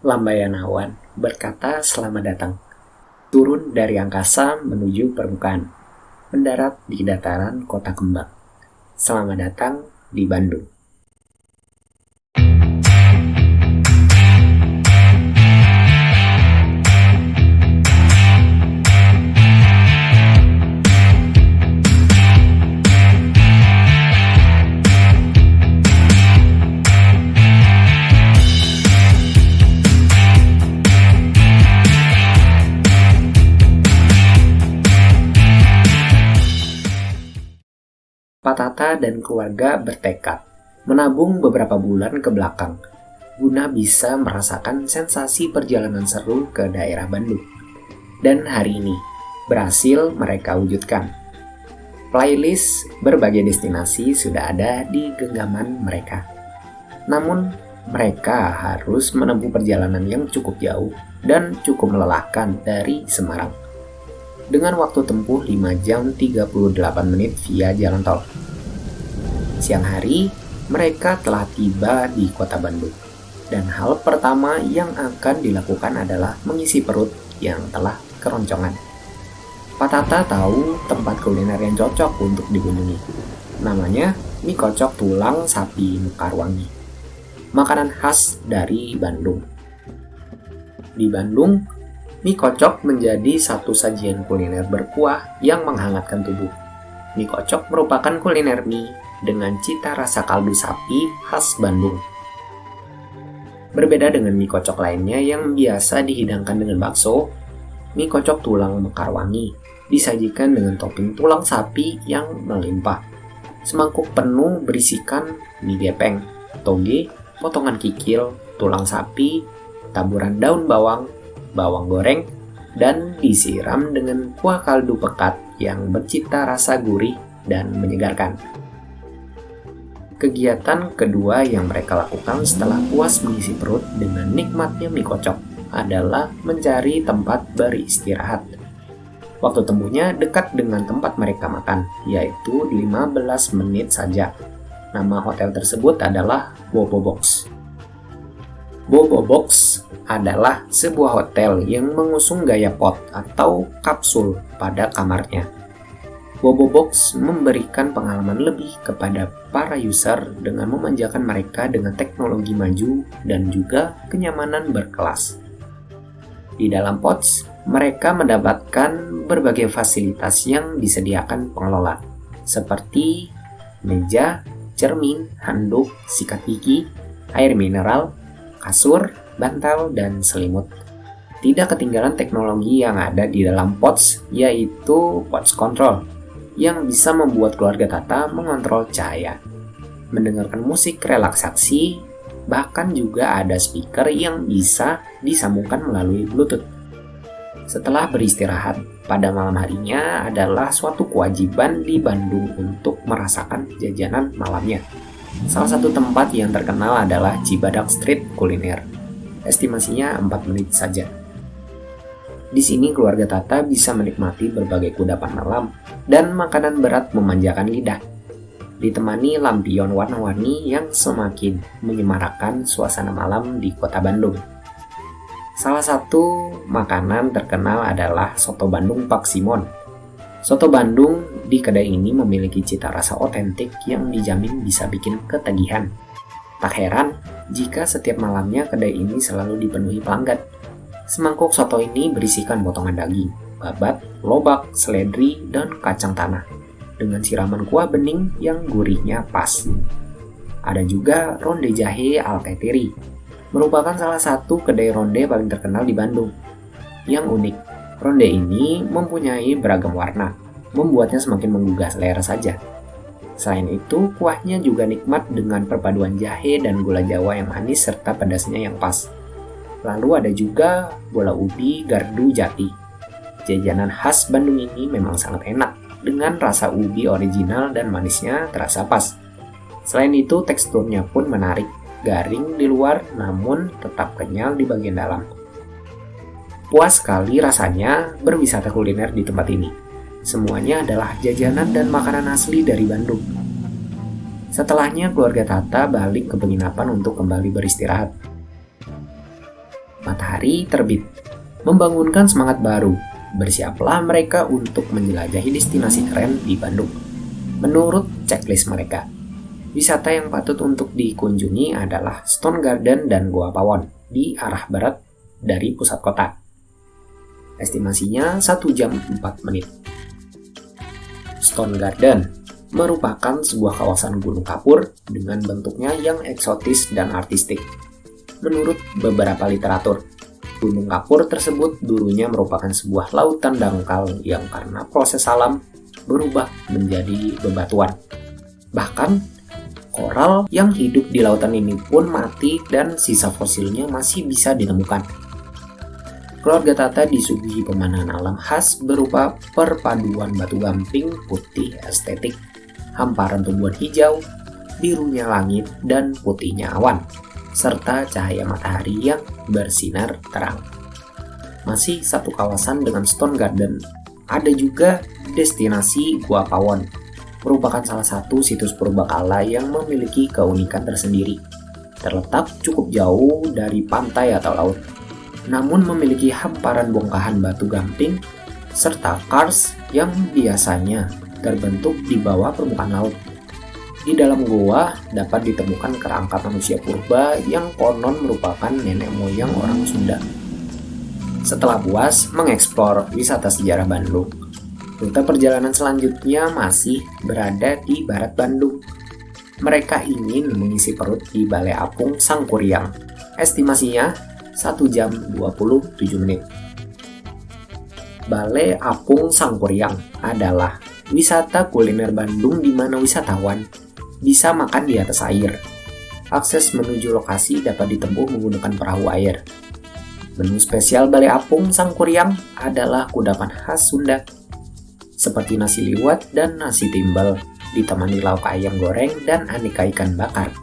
Lambaian awan berkata selamat datang. Turun dari angkasa menuju permukaan. Mendarat di dataran kota kembang. Selamat datang di Bandung. Pak Tata dan keluarga bertekad menabung beberapa bulan ke belakang guna bisa merasakan sensasi perjalanan seru ke daerah Bandung. Dan hari ini berhasil mereka wujudkan. Playlist berbagai destinasi sudah ada di genggaman mereka. Namun mereka harus menempuh perjalanan yang cukup jauh dan cukup melelahkan dari Semarang, dengan waktu tempuh 5 jam 38 menit via jalan tol. Siang hari, mereka telah tiba di kota Bandung. Dan hal pertama yang akan dilakukan adalah mengisi perut yang telah keroncongan. Pak Tata tahu tempat kuliner yang cocok untuk dikunjungi. Namanya mie kocok tulang sapi Mekarwangi. Makanan khas dari Bandung. Di Bandung, mie kocok menjadi satu sajian kuliner berkuah yang menghangatkan tubuh. Mie kocok merupakan kuliner mie dengan cita rasa kaldu sapi khas Bandung. Berbeda dengan mie kocok lainnya yang biasa dihidangkan dengan bakso, mie kocok tulang Mekarwangi disajikan dengan topping tulang sapi yang melimpah. Semangkuk penuh berisikan mie gepeng, toge, potongan kikil, tulang sapi, taburan daun bawang, bawang goreng, dan disiram dengan kuah kaldu pekat yang bercita rasa gurih dan menyegarkan. Kegiatan kedua yang mereka lakukan setelah puas mengisi perut dengan nikmatnya mie kocok adalah mencari tempat beristirahat. Waktu tempuhnya dekat dengan tempat mereka makan, yaitu 15 menit saja. Nama hotel tersebut adalah Bobo Box. Bobo Box adalah sebuah hotel yang mengusung gaya pot atau kapsul pada kamarnya. Bobo Box memberikan pengalaman lebih kepada para user dengan memanjakan mereka dengan teknologi maju dan juga kenyamanan berkelas. Di dalam Pots, mereka mendapatkan berbagai fasilitas yang disediakan pengelola, seperti meja, cermin, handuk, sikat gigi, air mineral, kasur, bantal, dan selimut. Tidak ketinggalan teknologi yang ada di dalam Pots, yaitu Pots Control, yang bisa membuat keluarga Tata mengontrol cahaya, mendengarkan musik relaksasi, bahkan juga ada speaker yang bisa disambungkan melalui Bluetooth. Setelah beristirahat, pada malam harinya adalah suatu kewajiban di Bandung untuk merasakan jajanan malamnya. Salah satu tempat yang terkenal adalah Cibadak Street Kuliner. Estimasinya 4 menit saja. Di sini keluarga Tata bisa menikmati berbagai kudapan malam dan makanan berat memanjakan lidah, ditemani lampion warna-warni yang semakin menyemarakan suasana malam di kota Bandung. Salah satu makanan terkenal adalah soto Bandung Pak Simon. Soto Bandung di kedai ini memiliki cita rasa otentik yang dijamin bisa bikin ketagihan. Tak heran jika setiap malamnya kedai ini selalu dipenuhi pelanggan. Semangkuk soto ini berisikan potongan daging, babat, lobak, seledri, dan kacang tanah, dengan siraman kuah bening yang gurihnya pas. Ada juga ronde jahe Al-Kaitiri, merupakan salah satu kedai ronde paling terkenal di Bandung. Yang unik, ronde ini mempunyai beragam warna, membuatnya semakin menggugah selera saja. Selain itu, kuahnya juga nikmat dengan perpaduan jahe dan gula Jawa yang manis serta pedasnya yang pas. Lalu ada juga bola ubi gardu jati. Jajanan khas Bandung ini memang sangat enak, dengan rasa ubi original dan manisnya terasa pas. Selain itu, teksturnya pun menarik, garing di luar namun tetap kenyal di bagian dalam. Puas sekali rasanya berwisata kuliner di tempat ini. Semuanya adalah jajanan dan makanan asli dari Bandung. Setelahnya keluarga Tata balik ke penginapan untuk kembali beristirahat. matahari terbit, membangunkan semangat baru. Bersiaplah mereka untuk menjelajahi destinasi keren di Bandung. Menurut checklist mereka, wisata yang patut untuk dikunjungi adalah Stone Garden dan Goa Pawon di arah barat dari pusat kota. Estimasinya 1 jam 4 menit. Stone Garden merupakan sebuah kawasan gunung kapur dengan bentuknya yang eksotis dan artistik. Menurut beberapa literatur, gunung kapur tersebut dulunya merupakan sebuah lautan dangkal yang karena proses alam berubah menjadi bebatuan. Bahkan, koral yang hidup di lautan ini pun mati dan sisa fosilnya masih bisa ditemukan. Keluarga Tata disuguhi pemandangan alam khas berupa perpaduan batu gamping putih estetik, hamparan tumbuhan hijau, birunya langit, dan putihnya awan, serta cahaya matahari yang bersinar terang. Masih satu kawasan dengan Stone Garden, ada juga destinasi Goa Pawon, merupakan salah satu situs purbakala yang memiliki keunikan tersendiri. Terletak cukup jauh dari pantai atau laut, namun memiliki hamparan bongkahan batu gamping serta kars yang biasanya terbentuk di bawah permukaan laut. Di dalam goa dapat ditemukan kerangka manusia purba yang konon merupakan nenek moyang orang Sunda. Setelah puas mengeksplor wisata sejarah Bandung, rute perjalanan selanjutnya masih berada di barat Bandung. Mereka ingin mengisi perut di Balai Apung Sangkuriang. Estimasinya 1 jam 27 menit. Balai Apung Sangkuriang adalah wisata kuliner Bandung di mana wisatawan bisa makan di atas air. Akses menuju lokasi dapat ditempuh menggunakan perahu air. Menu spesial Balai Apung Sangkuriang adalah kudapan khas Sunda, seperti nasi liwet dan nasi timbel, ditemani lauk ayam goreng dan aneka ikan bakar.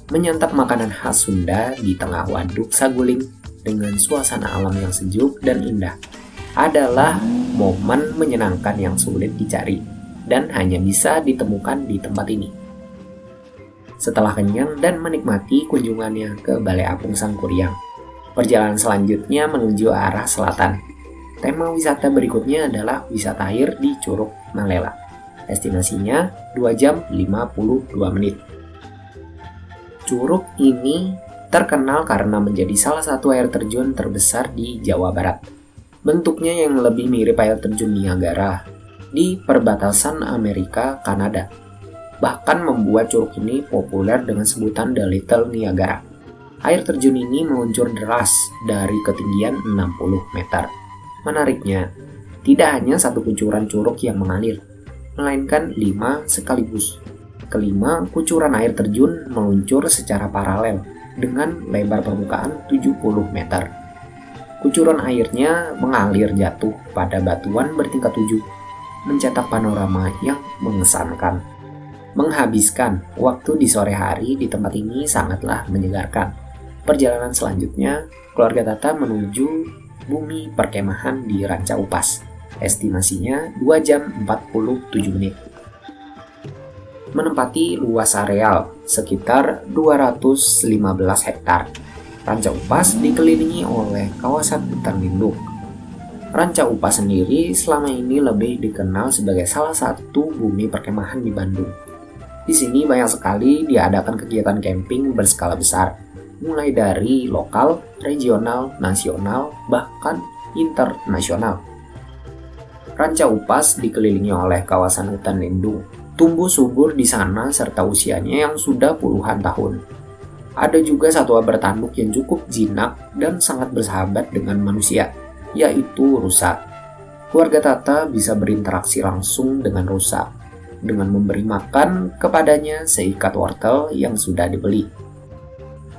Menyantap makanan khas Sunda di tengah waduk saguling dengan suasana alam yang sejuk dan indah adalah momen menyenangkan yang sulit dicari dan hanya bisa ditemukan di tempat ini. Setelah kenyang dan menikmati kunjungannya ke Balai Apung Sangkuriang, perjalanan selanjutnya menuju arah selatan. Tema wisata berikutnya adalah wisata air di Curug Malela. Estimasinya 2 jam 52 menit. Curug ini terkenal karena menjadi salah satu air terjun terbesar di Jawa Barat. Bentuknya yang lebih mirip air terjun Niagara di perbatasan Amerika-Kanada. Bahkan membuat curug ini populer dengan sebutan The Little Niagara. Air terjun ini meluncur deras dari ketinggian 60 meter. Menariknya, tidak hanya satu kucuran curug yang mengalir, melainkan 5 sekaligus. Kelima, kucuran air terjun meluncur secara paralel dengan lebar permukaan 70 meter. Kucuran airnya mengalir jatuh pada batuan bertingkat 7, mencetak panorama yang mengesankan. Menghabiskan waktu di sore hari di tempat ini sangatlah menyegarkan. Perjalanan selanjutnya, keluarga Tata menuju bumi perkemahan di Ranca Upas. Estimasinya 2 jam 47 menit. Menempati luas areal sekitar 215 hektar. Ranca Upas dikelilingi oleh kawasan hutan lindung. Ranca Upas sendiri selama ini lebih dikenal sebagai salah satu bumi perkemahan di Bandung. Di sini banyak sekali diadakan kegiatan camping berskala besar, mulai dari lokal, regional, nasional, bahkan internasional. Ranca Upas dikelilingi oleh kawasan hutan lindung. Tumbuh subur di sana serta usianya yang sudah puluhan tahun. Ada juga satwa bertanduk yang cukup jinak dan sangat bersahabat dengan manusia, yaitu rusa. Keluarga Tata bisa berinteraksi langsung dengan rusa dengan memberi makan kepadanya seikat wortel yang sudah dibeli.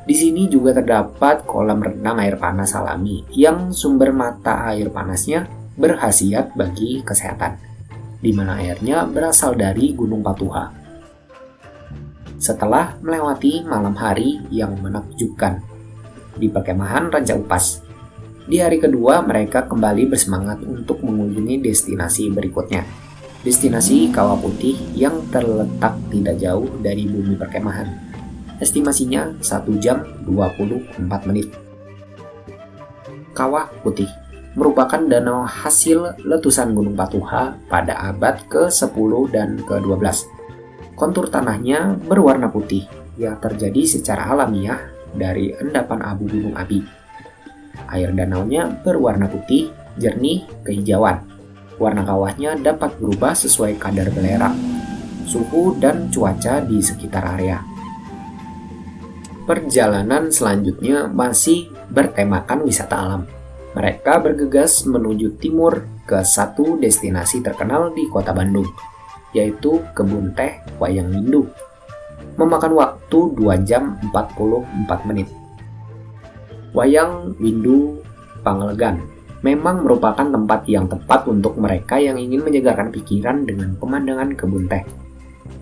Di sini juga terdapat kolam renang air panas alami yang sumber mata air panasnya berkhasiat bagi kesehatan, di mana airnya berasal dari Gunung Patuha. Setelah melewati malam hari yang menakjubkan di perkemahan Ranca Upas, di hari kedua mereka kembali bersemangat untuk mengunjungi destinasi berikutnya. Destinasi Kawah Putih yang terletak tidak jauh dari bumi perkemahan. Estimasinya 1 jam 24 menit. Kawah Putih merupakan danau hasil letusan Gunung Patuha pada abad ke-10 dan ke-12. Kontur tanahnya berwarna putih yang terjadi secara alamiah dari endapan abu Gunung Api. Air danaunya berwarna putih, jernih, kehijauan. Warna kawahnya dapat berubah sesuai kadar belerang, suhu, dan cuaca di sekitar area. Perjalanan selanjutnya masih bertemakan wisata alam. Mereka bergegas menuju timur ke satu destinasi terkenal di kota Bandung, yaitu Kebun Teh Wayang Windu. Memakan waktu 2 jam 44 menit. Wayang Windu Pangelegan memang merupakan tempat yang tepat untuk mereka yang ingin menyegarkan pikiran dengan pemandangan kebun teh.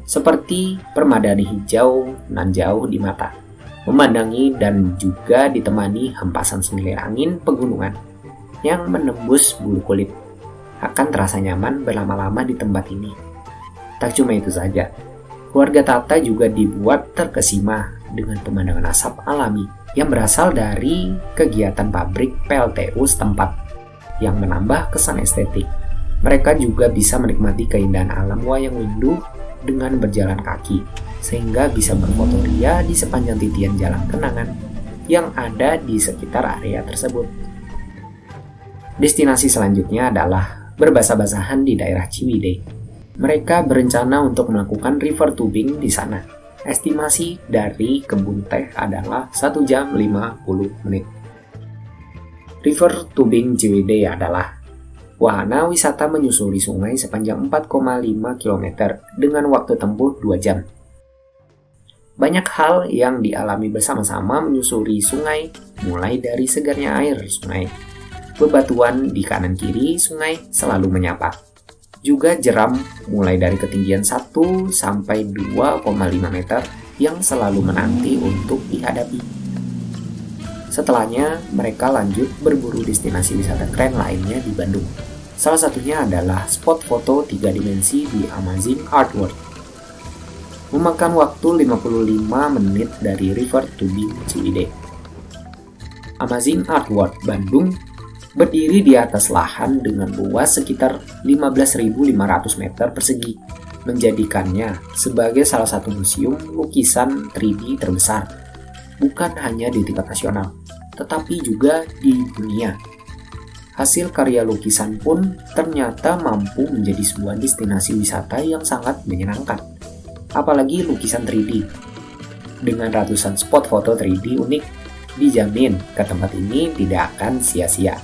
Seperti permadani hijau nan jauh di mata, memandangi dan juga ditemani hempasan semilir angin pegunungan yang menembus bulu kulit. Akan terasa nyaman berlama-lama di tempat ini. Tak cuma itu saja, keluarga Tata juga dibuat terkesima dengan pemandangan asap alami yang berasal dari kegiatan pabrik PLTU setempat yang menambah kesan estetik. Mereka juga bisa menikmati keindahan alam Wayang Windu dengan berjalan kaki, sehingga bisa berfotoria di sepanjang titian jalan kenangan yang ada di sekitar area tersebut. Destinasi selanjutnya adalah berbasah-basahan di daerah Ciwidey. Mereka berencana untuk melakukan river tubing di sana. Estimasi dari kebun teh adalah 1 jam 50 menit. River tubing Ciwidey adalah wahana wisata menyusuri sungai sepanjang 4,5 km dengan waktu tempuh 2 jam. Banyak hal yang dialami bersama-sama menyusuri sungai, mulai dari segarnya air sungai. Bebatuan di kanan kiri sungai selalu menyapa. Juga jeram mulai dari ketinggian 1 sampai 2,5 meter yang selalu menanti untuk dihadapi. Setelahnya, mereka lanjut berburu destinasi wisata keren lainnya di Bandung. Salah satunya adalah spot foto 3 dimensi di Amazing Art World. Memakan waktu 55 menit dari river tubing Ciwidey. Amazing Art World Bandung berdiri di atas lahan dengan luas sekitar 15.500 meter persegi, menjadikannya sebagai salah satu museum lukisan 3D terbesar, bukan hanya di tingkat nasional, tetapi juga di dunia. Hasil karya lukisan pun ternyata mampu menjadi sebuah destinasi wisata yang sangat menyenangkan. Apalagi lukisan 3D. Dengan ratusan spot foto 3D unik, dijamin ke tempat ini tidak akan sia-sia.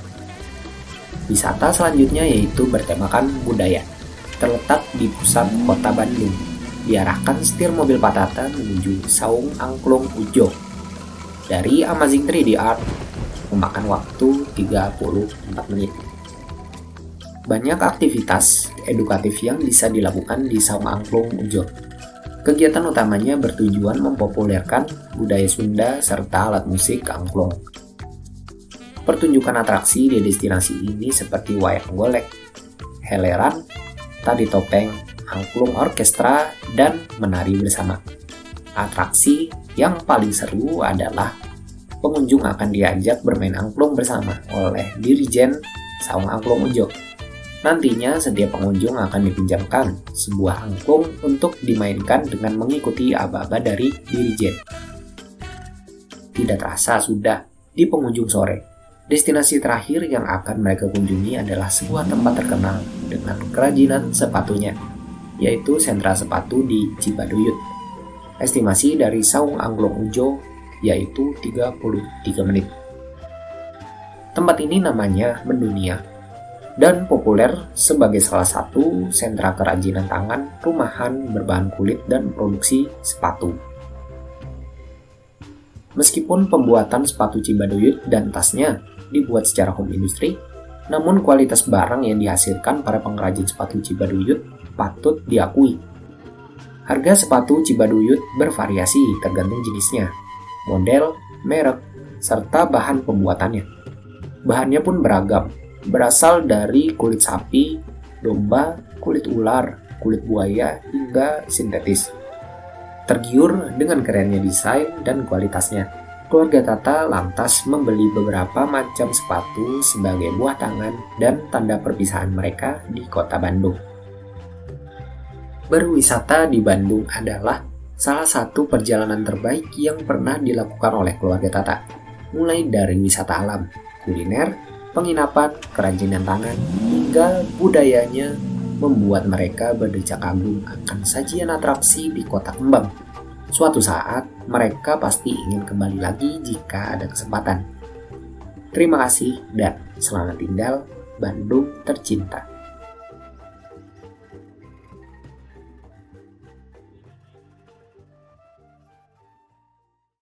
Wisata selanjutnya yaitu bertemakan budaya. Terletak di pusat kota Bandung. Diarahkan setir mobil Pak Tata menuju Saung Angklung Ujo. Dari Amazing 3D Art, memakan waktu 34 menit. Banyak aktivitas edukatif yang bisa dilakukan di Saung Angklung Ujo. Kegiatan utamanya bertujuan mempopulerkan budaya Sunda serta alat musik angklung. Pertunjukan atraksi di destinasi ini seperti wayang golek, heleran, tari topeng, angklung orkestra, dan menari bersama. Atraksi yang paling seru adalah pengunjung akan diajak bermain angklung bersama oleh dirijen Saung Angklung Ujo. Nantinya setiap pengunjung akan dipinjamkan sebuah angklung untuk dimainkan dengan mengikuti aba-aba dari dirijen. Tidak terasa sudah di penghujung sore. Destinasi terakhir yang akan mereka kunjungi adalah sebuah tempat terkenal dengan kerajinan sepatunya, yaitu sentra sepatu di Cibaduyut. Estimasi dari Saung Angklung Ujo yaitu 33 menit. Tempat ini namanya mendunia dan populer sebagai salah satu sentra kerajinan tangan rumahan berbahan kulit dan produksi sepatu. Meskipun pembuatan sepatu Cibaduyut dan tasnya dibuat secara home industry, namun kualitas barang yang dihasilkan para pengrajin sepatu Cibaduyut patut diakui. Harga sepatu Cibaduyut bervariasi tergantung jenisnya, model, merek, serta bahan pembuatannya. Bahannya pun beragam, berasal dari kulit sapi, domba, kulit ular, kulit buaya, hingga sintetis. Tergiur dengan kerennya desain dan kualitasnya. Keluarga Tata lantas membeli beberapa macam sepatu sebagai buah tangan dan tanda perpisahan mereka di kota Bandung. Berwisata di Bandung adalah salah satu perjalanan terbaik yang pernah dilakukan oleh keluarga Tata. Mulai dari wisata alam, kuliner, penginapan, kerajinan tangan, hingga budayanya membuat mereka berdecak kagum akan sajian atraksi di kota kembang. Suatu saat, mereka pasti ingin kembali lagi jika ada kesempatan. Terima kasih dan selamat tinggal, Bandung tercinta.